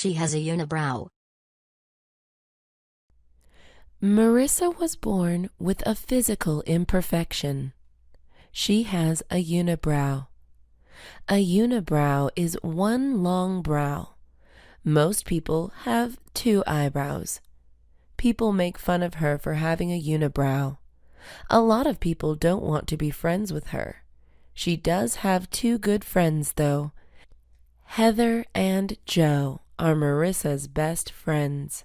She has a unibrow. Marissa was born with a physical imperfection. She has a unibrow. A unibrow is one long brow. Most people have two eyebrows. People make fun of her for having a unibrow. A lot of people don't want to be friends with her. She does have two good friends, though. Heather and Joe are Marissa's best friends.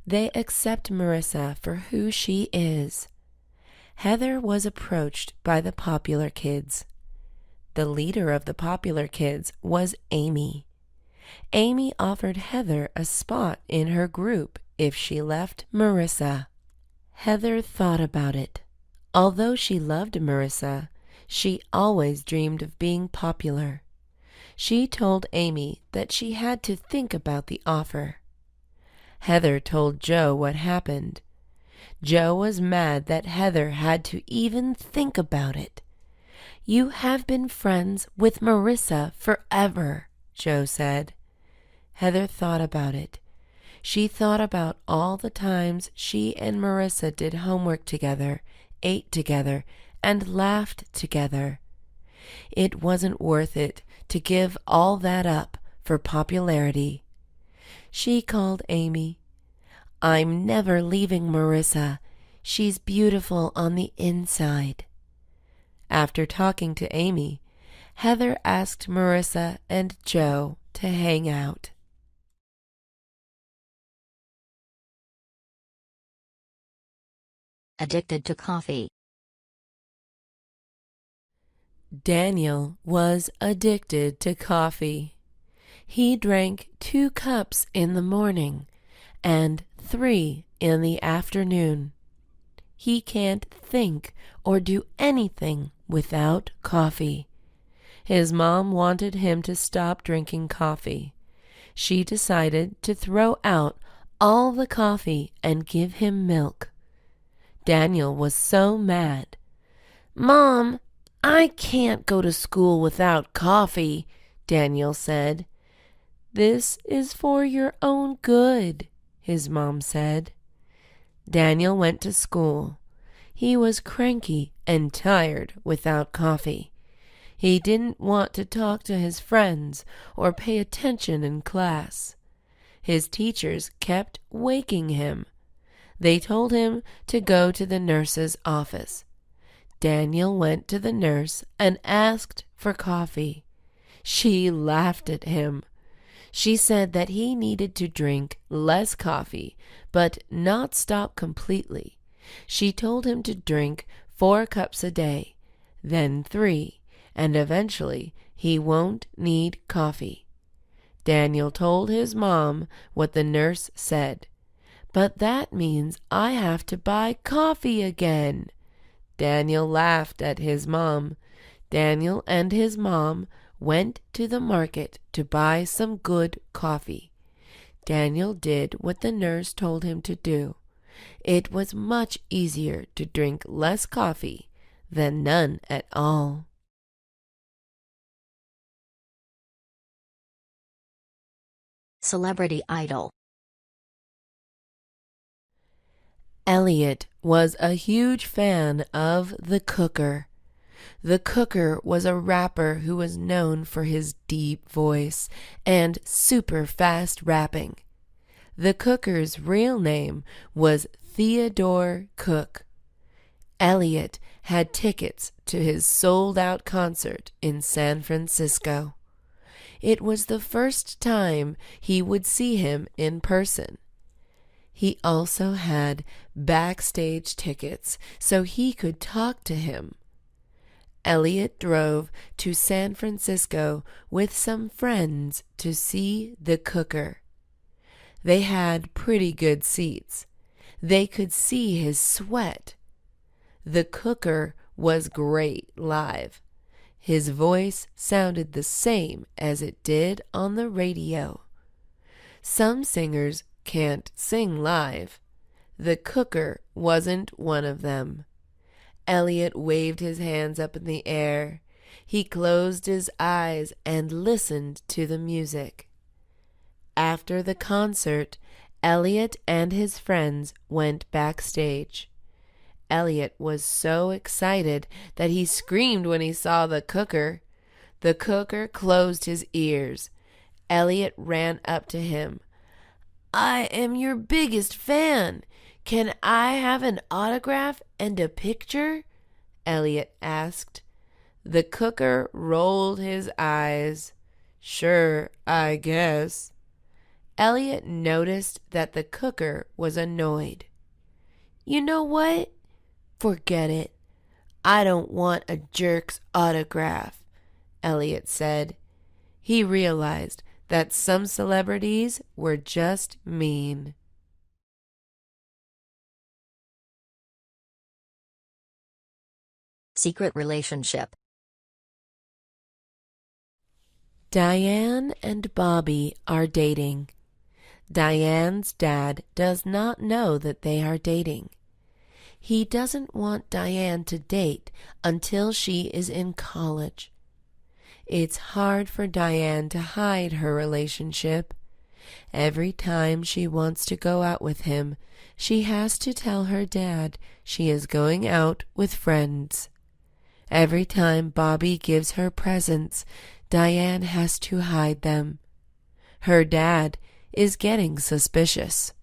They accept Marissa for who she is. Heather was approached by the popular kids. The leader of the popular kids was Amy. Amy offered Heather a spot in her group if she left Marissa. Heather thought about it. Although she loved Marissa, she always dreamed of being popular. She told Amy that she had to think about the offer. Heather told Joe what happened. Joe was mad that Heather had to even think about it. "You have been friends with Marissa forever," Joe said. Heather thought about it. She thought about all the times she and Marissa did homework together, ate together, and laughed together. It wasn't worth it to give all that up for popularity. She called Amy. "I'm never leaving Marissa. She's beautiful on the inside." After talking to Amy, Heather asked Marissa and Joe to hang out. Addicted to coffee. Daniel was addicted to coffee. He drank 2 cups in the morning and 3 in the afternoon. He can't think or do anything without coffee. His mom wanted him to stop drinking coffee. She decided to throw out all the coffee and give him milk. Daniel was so mad. "Mom, I can't go to school without coffee," Daniel said. "This is for your own good," his mom said. Daniel went to school. He was cranky and tired without coffee. He didn't want to talk to his friends or pay attention in class. His teachers kept waking him. They told him to go to the nurse's office. Daniel went to the nurse and asked for coffee. She laughed at him. She said that he needed to drink less coffee, but not stop completely. She told him to drink 4 cups a day, then 3, and eventually he won't need coffee. Daniel told his mom what the nurse said. "But that means I have to buy coffee again." Daniel laughed at his mom. Daniel and his mom went to the market to buy some good coffee. Daniel did what the nurse told him to do. It was much easier to drink less coffee than none at all. Celebrity idol. Elliot was a huge fan of The Cooker. The Cooker was a rapper who was known for his deep voice and super fast rapping. The Cooker's real name was Theodore Cook. Elliot had tickets to his sold-out concert in San Francisco. It was the first time he would see him in person. He also had backstage tickets so he could talk to him. Elliot drove to San Francisco with some friends to see The Cooker. They had pretty good seats. They could see his sweat. The Cooker was great live. His voice sounded the same as it did on the radio. Some singers can't sing live. The Cooker wasn't one of them. Elliot waved his hands up in the air. He closed his eyes and listened to the music. After the concert, Elliot and his friends went backstage. Elliot was so excited that he screamed when he saw the cooker. The cooker closed his ears. Elliot ran up to him. "I am your biggest fan. Can I have an autograph and a picture?" Elliot asked. The cooker rolled his eyes. "Sure, I guess." Elliot noticed that the cooker was annoyed. "You know what? Forget it. I don't want a jerk's autograph," Elliot said. He realized that some celebrities were just mean. Secret relationship. Diane and Bobby are dating. Diane's dad does not know that they are dating. He doesn't want Diane to date until she is in college. It's hard for Diane to hide her relationship. Every time she wants to go out with him, she has to tell her dad she is going out with friends. Every time Bobby gives her presents, Diane has to hide them. Her dad is getting suspicious.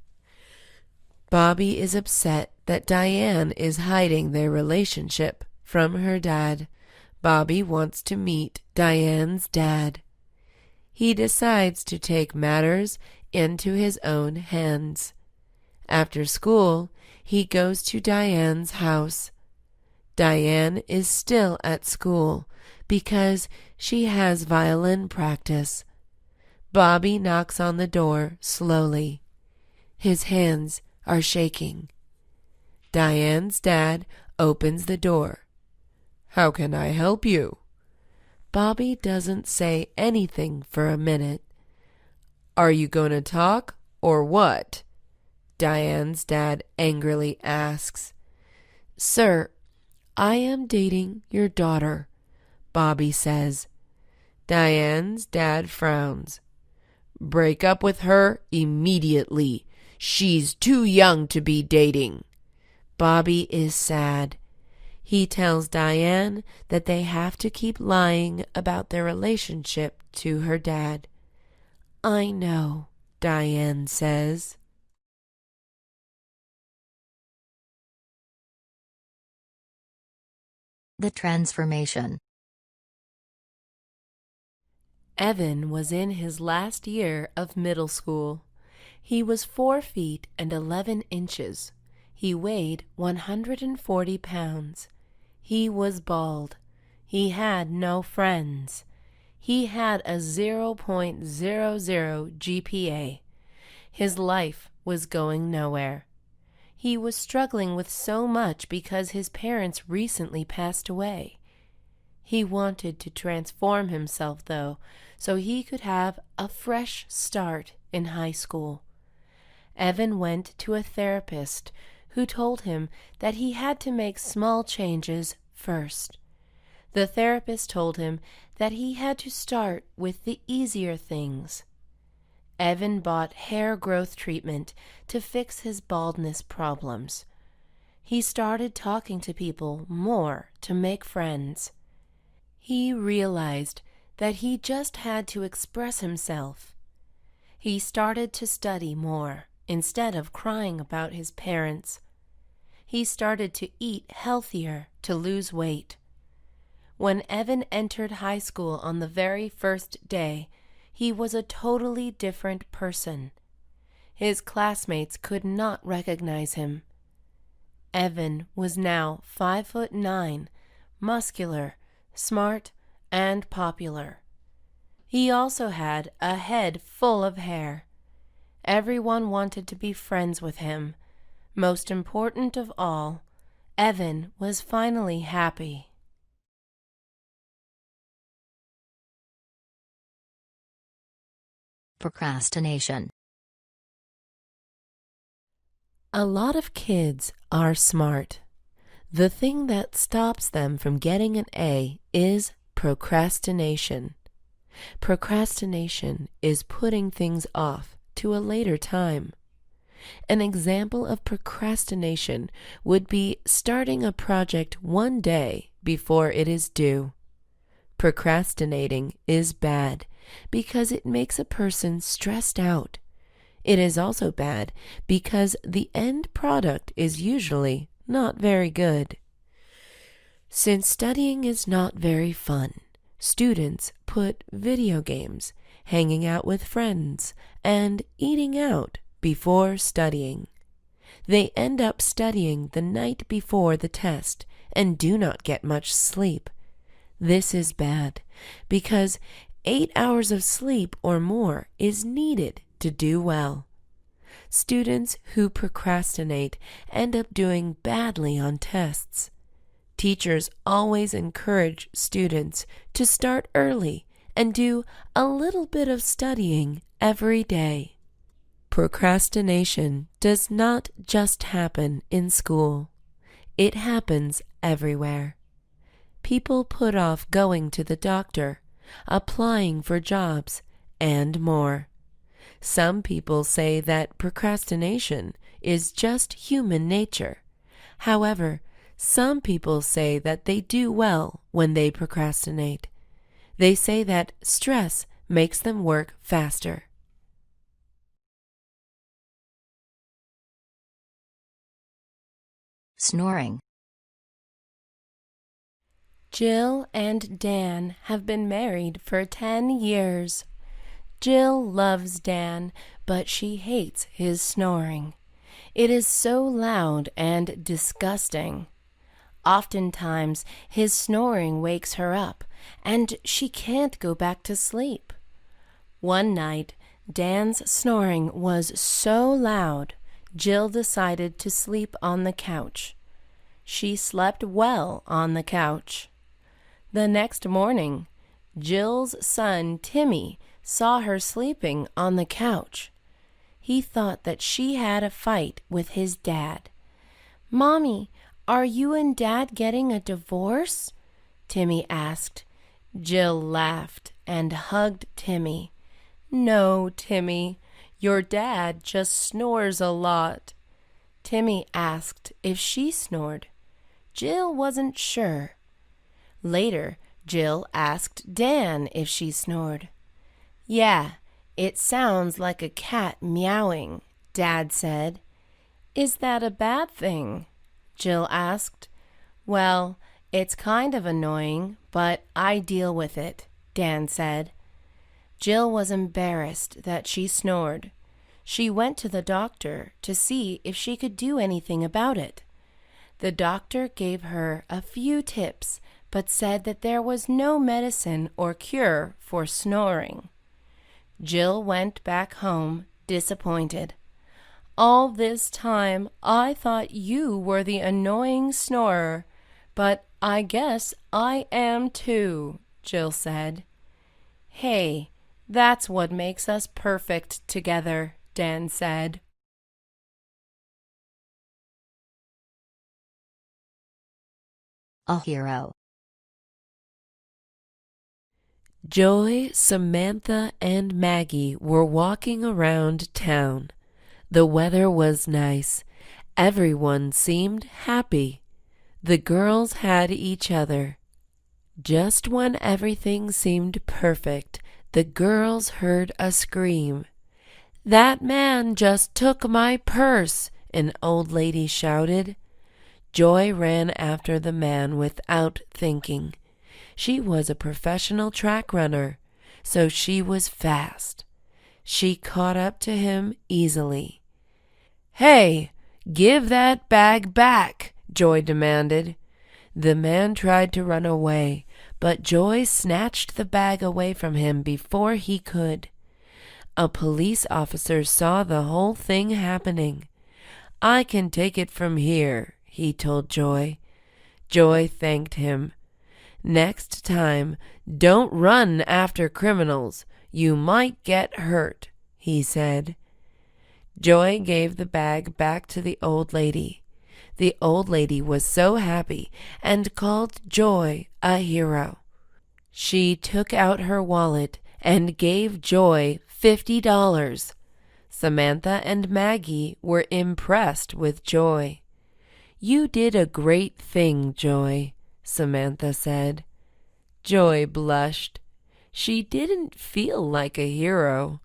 Bobby is upset that Diane is hiding their relationship from her dad. Bobby wants to meet Diane's dad. He decides to take matters into his own hands. After school, he goes to Diane's house. Diane is still at school because she has violin practice. Bobby knocks on the door slowly. His hands are shaking. Diane's dad opens the door. "How can I help you?" Bobby doesn't say anything for a minute. "Are you going to talk or what?" Diane's dad angrily asks. "Sir, I am dating your daughter," Bobby says. Diane's dad frowns. "Break up with her immediately. She's too young to be dating." Bobby is sad. He tells Diane that they have to keep lying about their relationship to her dad. "I know," Diane says. The transformation. Evan was in his last year of middle school. He was 4 feet and 11 inches. He weighed 140 pounds. He was bald. He had no friends. He had a 0.00 GPA. His life was going nowhere. He was struggling with so much because his parents recently passed away. He wanted to transform himself, though, so he could have a fresh start in high school. Evan went to a therapist who told him that he had to make small changes first. The therapist told him that he had to start with the easier things. Evan bought hair growth treatment to fix his baldness problems. He started talking to people more to make friends. He realized that he just had to express himself. He started to study more instead of crying about his parents. He started to eat healthier to lose weight. When Evan entered high school on the very first day, he was a totally different person. His classmates could not recognize him. Evan was now 5'9", muscular, smart, and popular. He also had a head full of hair. Everyone wanted to be friends with him. Most important of all, Evan was finally happy. Procrastination. A lot of kids are smart. The thing that stops them from getting an A is procrastination. Procrastination is putting things off to a later time. An example of procrastination would be starting a project one day before it is due. Procrastinating is bad because it makes a person stressed out. It is also bad because the end product is usually not very good. Since studying is not very fun, students put video games, hanging out with friends, and eating out before studying. They end up studying the night before the test and do not get much sleep. This is bad because 8 hours of sleep or more is needed to do well. Students who procrastinate end up doing badly on tests. Teachers always encourage students to start early and do a little bit of studying every day. Procrastination does not just happen in school. It happens everywhere. People put off going to the doctor, applying for jobs, and more. Some people say that procrastination is just human nature. However, some people say that they do well when they procrastinate. They say that stress makes them work faster. Snoring. Jill and Dan have been married for 10 years. Jill loves Dan, but she hates his snoring. It is so loud and disgusting. Oftentimes, his snoring wakes her up, and she can't go back to sleep. One night, Dan's snoring was so loud, Jill decided to sleep on the couch. She slept well on the couch. The next morning, Jill's son Timmy saw her sleeping on the couch. He thought that she had a fight with his dad. "Mommy, are you and Dad getting a divorce?" Timmy asked. Jill laughed and hugged Timmy. "No, Timmy, your dad just snores a lot." Timmy asked if she snored. Jill wasn't sure. Later, Jill asked Dan if she snored. "Yeah, it sounds like a cat meowing," Dad said. "Is that a bad thing?" Jill asked. "Well, it's kind of annoying, but I deal with it," Dan said. Jill was embarrassed that she snored. She went to the doctor to see if she could do anything about it. The doctor gave her a few tips, but said that there was no medicine or cure for snoring. Jill went back home disappointed. "All this time I thought you were the annoying snorer, but I guess I am too," Jill said. "Hey, that's what makes us perfect together," Dan said. A hero. Joy, Samantha, and Maggie were walking around town. The weather was nice. Everyone seemed happy. The girls had each other. Just when everything seemed perfect, the girls heard a scream. "That man just took my purse," an old lady shouted. Joy ran after the man without thinking. She was a professional track runner, so she was fast. She caught up to him easily. "Hey, give that bag back," Joy demanded. The man tried to run away, but Joy snatched the bag away from him before he could. A police officer saw the whole thing happening. "I can take it from here," he told Joy. Joy thanked him. "Next time, don't run after criminals. You might get hurt," he said. Joy gave the bag back to the old lady. The old lady was so happy and called Joy a hero. She took out her wallet and gave Joy $50. Samantha and Maggie were impressed with Joy. "You did a great thing, Joy," Samantha said. Joy blushed. She didn't feel like a hero.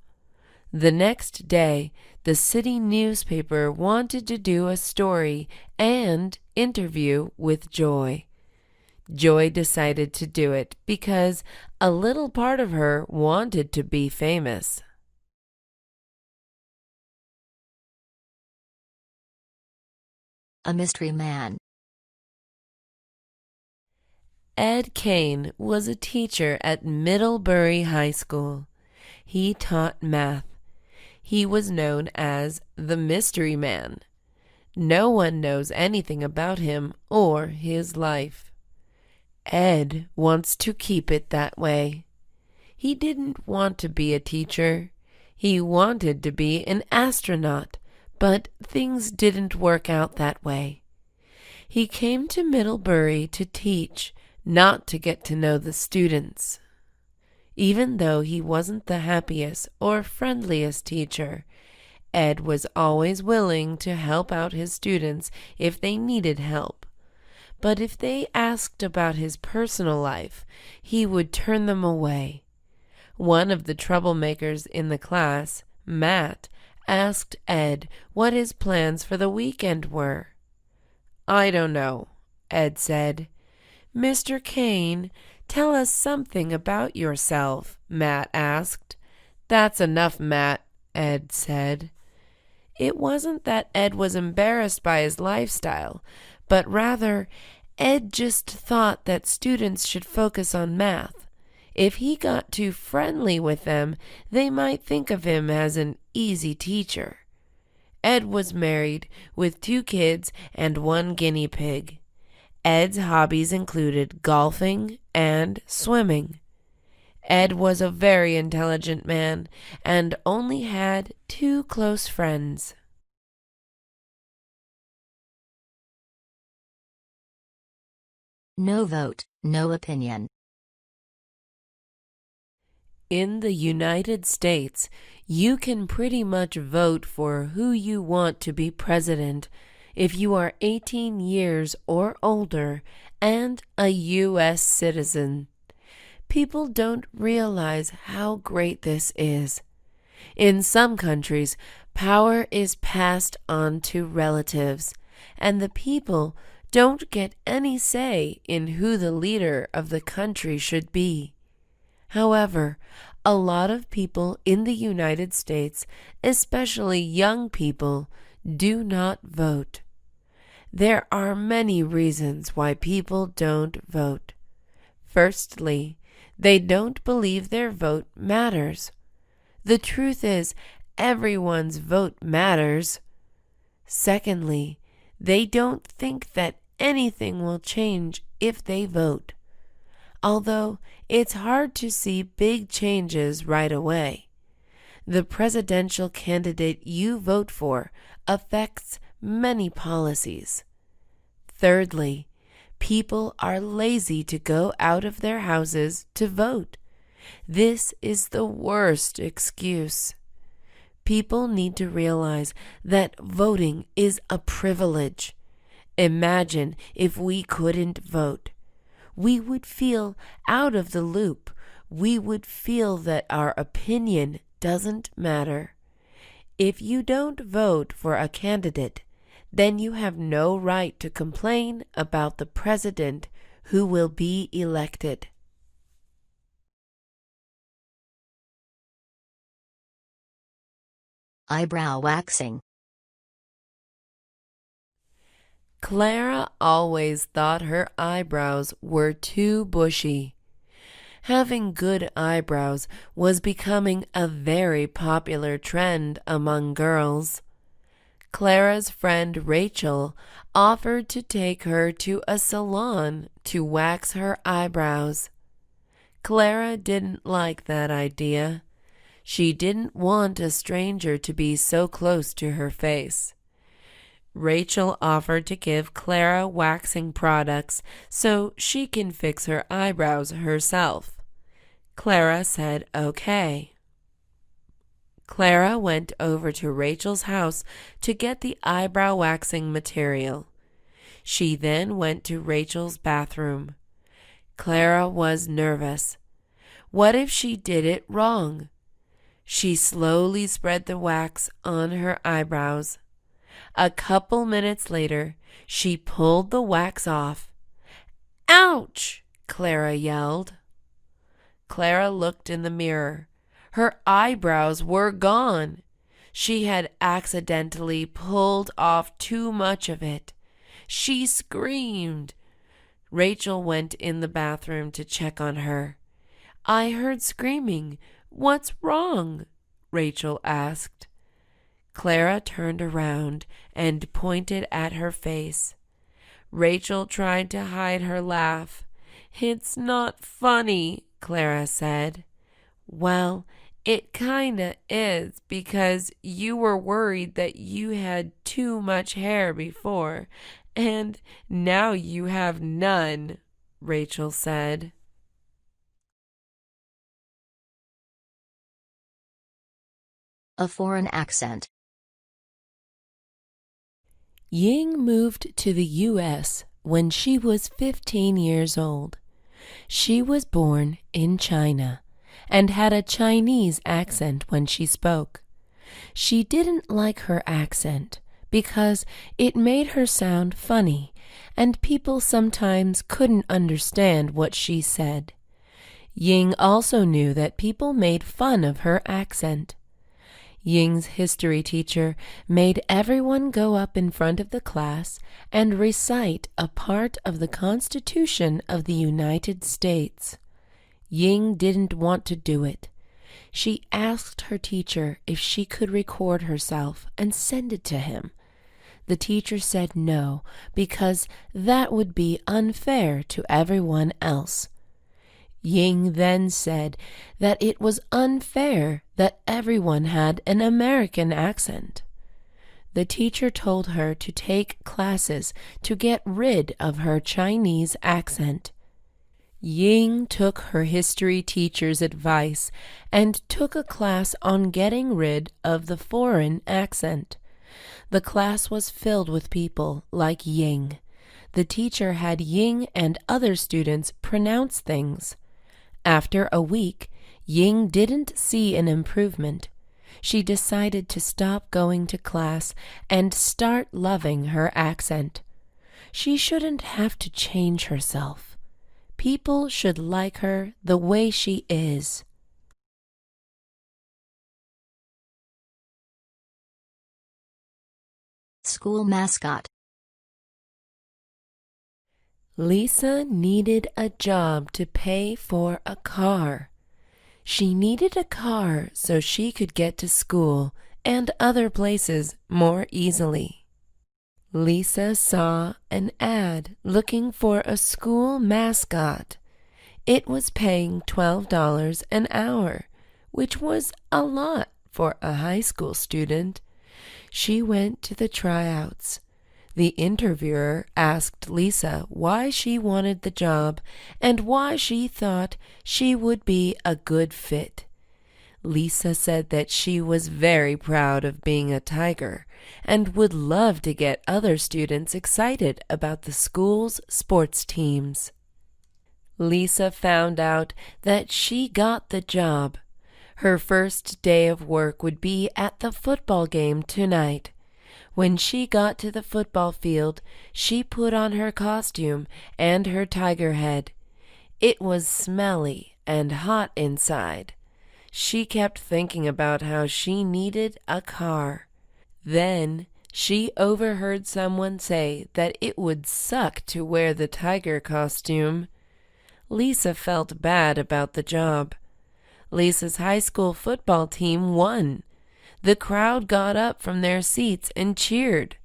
The next day, the city newspaper wanted to do a story and interview with Joy. Joy decided to do it because a little part of her wanted to be famous. A mystery man. Ed Kane was a teacher at Middlebury High School. He taught math. He was known as the Mystery Man. No one knows anything about him or his life. Ed wants to keep it that way. He didn't want to be a teacher. He wanted to be an astronaut, but things didn't work out that way. He came to Middlebury to teach, not to get to know the students. Even though he wasn't the happiest or friendliest teacher, Ed was always willing to help out his students if they needed help. But if they asked about his personal life, he would turn them away. One of the troublemakers in the class, Matt, asked Ed what his plans for the weekend were. "I don't know," Ed said. "Mr. Kane, tell us something about yourself," Matt asked. "That's enough, Matt," Ed said. It wasn't that Ed was embarrassed by his lifestyle, but rather, Ed just thought that students should focus on math. If he got too friendly with them, they might think of him as an easy teacher. Ed was married with 2 kids and 1 guinea pig. Ed's hobbies included golfing and swimming. Ed was a very intelligent man and only had 2 close friends. No vote, no opinion. In the United States, you can pretty much vote for who you want to be president if you are 18 years or older and a U.S. citizen. People don't realize how great this is. In some countries, power is passed on to relatives, and the people don't get any say in who the leader of the country should be. However, a lot of people in the United States, especially young people, do not vote. There are many reasons why people don't vote. Firstly, they don't believe their vote matters. The truth is, everyone's vote matters. Secondly, they don't think that anything will change if they vote. Although it's hard to see big changes right away. The presidential candidate you vote for affects many policies. Thirdly, people are lazy to go out of their houses to vote. This is the worst excuse. People need to realize that voting is a privilege. Imagine if we couldn't vote. We would feel out of the loop. We would feel that our opinion doesn't matter. If you don't vote for a candidate, then you have no right to complain about the president who will be elected. Eyebrow waxing. Clara always thought her eyebrows were too bushy. Having good eyebrows was becoming a very popular trend among girls. Clara's friend Rachel offered to take her to a salon to wax her eyebrows. Clara didn't like that idea. She didn't want a stranger to be so close to her face. Rachel offered to give Clara waxing products so she can fix her eyebrows herself. Clara said okay. Clara went over to Rachel's house to get the eyebrow waxing material. She then went to Rachel's bathroom. Clara was nervous. What if she did it wrong? She slowly spread the wax on her eyebrows. A couple minutes later, she pulled the wax off. "Ouch!" Clara yelled. Clara looked in the mirror. Her eyebrows were gone. She had accidentally pulled off too much of it. She screamed. Rachel went in the bathroom to check on her. "I heard screaming. What's wrong?" Rachel asked. Clara turned around and pointed at her face. Rachel tried to hide her laugh. "It's not funny," Clara said. "Well, it kinda is, because you were worried that you had too much hair before, and now you have none," Rachel said. A foreign accent. Ying moved to the U.S. when she was 15 years old. She was born in China and had a Chinese accent when she spoke. She didn't like her accent because it made her sound funny, and people sometimes couldn't understand what she said. Ying also knew that people made fun of her accent. Ying's history teacher made everyone go up in front of the class and recite a part of the Constitution of the United States. Ying didn't want to do it. She asked her teacher if she could record herself and send it to him. The teacher said no, because that would be unfair to everyone else. Ying then said that it was unfair that everyone had an American accent. The teacher told her to take classes to get rid of her Chinese accent. Ying took her history teacher's advice and took a class on getting rid of the foreign accent. The class was filled with people like Ying. The teacher had Ying and other students pronounce things. After a week, Ying didn't see an improvement. She decided to stop going to class and start loving her accent. She shouldn't have to change herself. People should like her the way she is. School mascot. Lisa needed a job to pay for a car. She needed a car so she could get to school and other places more easily. Lisa saw an ad looking for a school mascot. It was paying $12 an hour, which was a lot for a high school student. She went to the tryouts. The interviewer asked Lisa why she wanted the job and why she thought she would be a good fit. Lisa said that she was very proud of being a tiger and would love to get other students excited about the school's sports teams. Lisa found out that she got the job. Her first day of work would be at the football game tonight. When she got to the football field, she put on her costume and her tiger head. It was smelly and hot inside. She kept thinking about how she needed a car. Then she overheard someone say that it would suck to wear the tiger costume. Lisa felt bad about the job. Lisa's high school football team won. The crowd got up from their seats and cheered.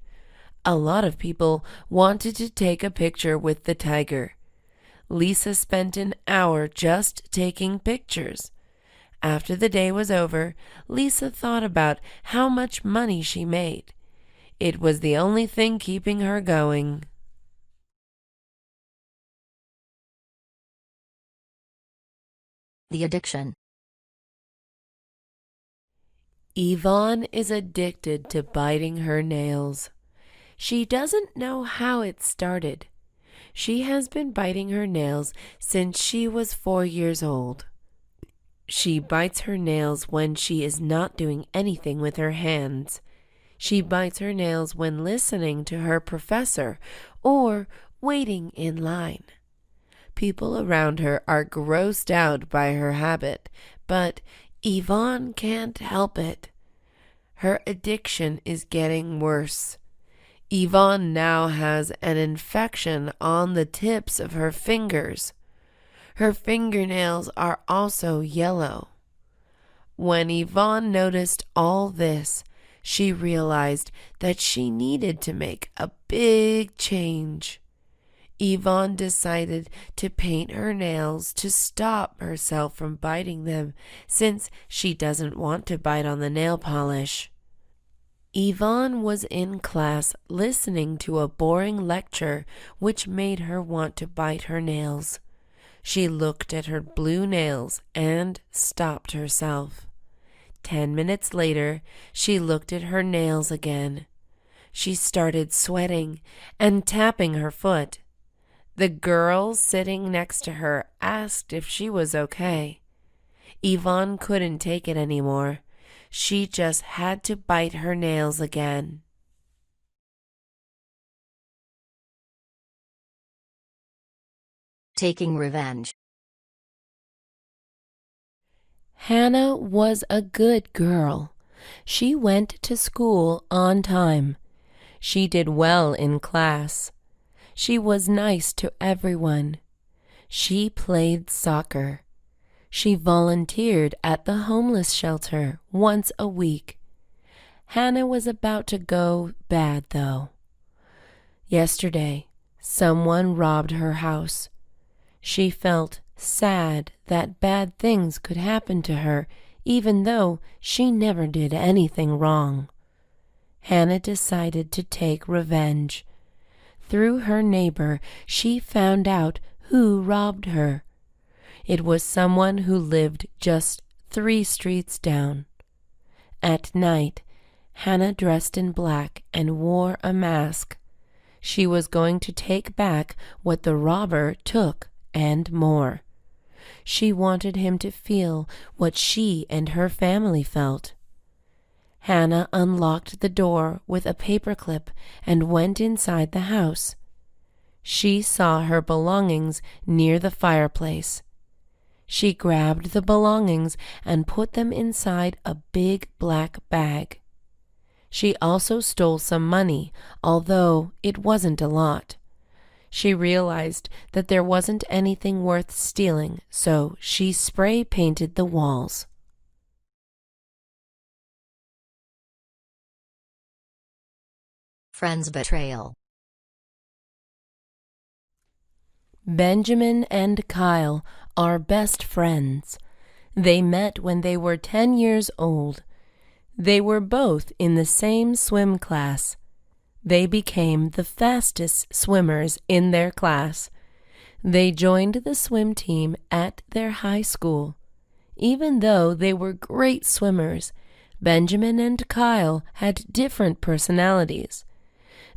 A lot of people wanted to take a picture with the tiger. Lisa spent an hour just taking pictures. After the day was over, Lisa thought about how much money she made. It was the only thing keeping her going. The addiction. Yvonne is addicted to biting her nails. She doesn't know how it started. She has been biting her nails since she was 4 years old. She bites her nails when she is not doing anything with her hands. She bites her nails when listening to her professor or waiting in line. People around her are grossed out by her habit, but Yvonne can't help it. Her addiction is getting worse. Yvonne now has an infection on the tips of her fingers. Her fingernails are also yellow. When Yvonne noticed all this, she realized that she needed to make a big change. Yvonne decided to paint her nails to stop herself from biting them, since she doesn't want to bite on the nail polish. Yvonne was in class listening to a boring lecture, which made her want to bite her nails. She looked at her blue nails and stopped herself. 10 minutes later, she looked at her nails again. She started sweating and tapping her foot. The girl sitting next to her asked if she was okay. Yvonne couldn't take it anymore. She just had to bite her nails again. Taking revenge. Hannah was a good girl. She went to school on time. She did well in class. She was nice to everyone. She played soccer. She volunteered at the homeless shelter once a week. Hannah was about to go bad, though. Yesterday, someone robbed her house. She felt sad that bad things could happen to her, even though she never did anything wrong. Hannah decided to take revenge. Through her neighbor, she found out who robbed her. It was someone who lived just 3 streets down. At night, Hannah dressed in black and wore a mask. She was going to take back what the robber took and more. She wanted him to feel what she and her family felt. Hannah unlocked the door with a paperclip and went inside the house. She saw her belongings near the fireplace. She grabbed the belongings and put them inside a big black bag. She also stole some money, although it wasn't a lot. She realized that there wasn't anything worth stealing, so she spray painted the walls. Friends Betrayal. Benjamin and Kyle are best friends. They met when they were 10 years old. They were both in the same swim class. They became the fastest swimmers in their class. They joined the swim team at their high school. Even though they were great swimmers, Benjamin and Kyle had different personalities.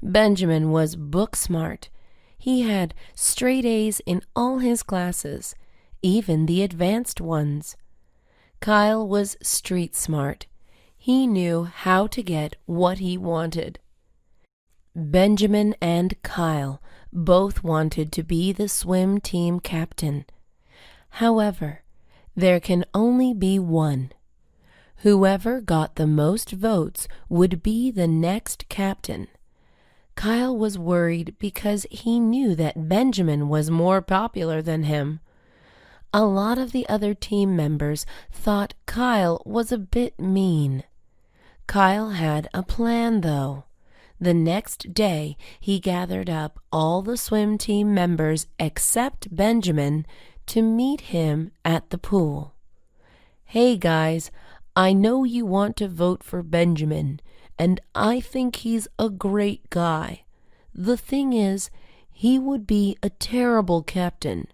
Benjamin was book smart. He had straight A's in all his classes, even the advanced ones. Kyle was street smart. He knew how to get what he wanted. Benjamin and Kyle both wanted to be the swim team captain. However, there can only be one. Whoever got the most votes would be the next captain. Kyle was worried because he knew that Benjamin was more popular than him. A lot of the other team members thought Kyle was a bit mean. Kyle had a plan, though. The next day, he gathered up all the swim team members except Benjamin to meet him at the pool. "Hey guys, I know you want to vote for Benjamin, and I think he's a great guy. The thing is, he would be a terrible captain.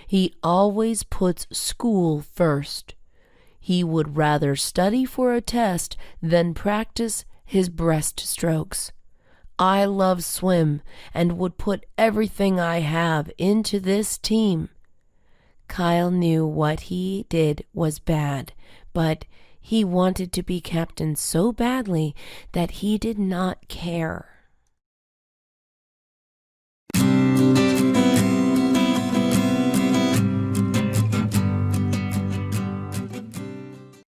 He always puts school first. He would rather study for a test than practice his breaststrokes. I love swim and would put everything I have into this team. Kyle knew what he did was bad, but he wanted to be captain so badly that he did not care.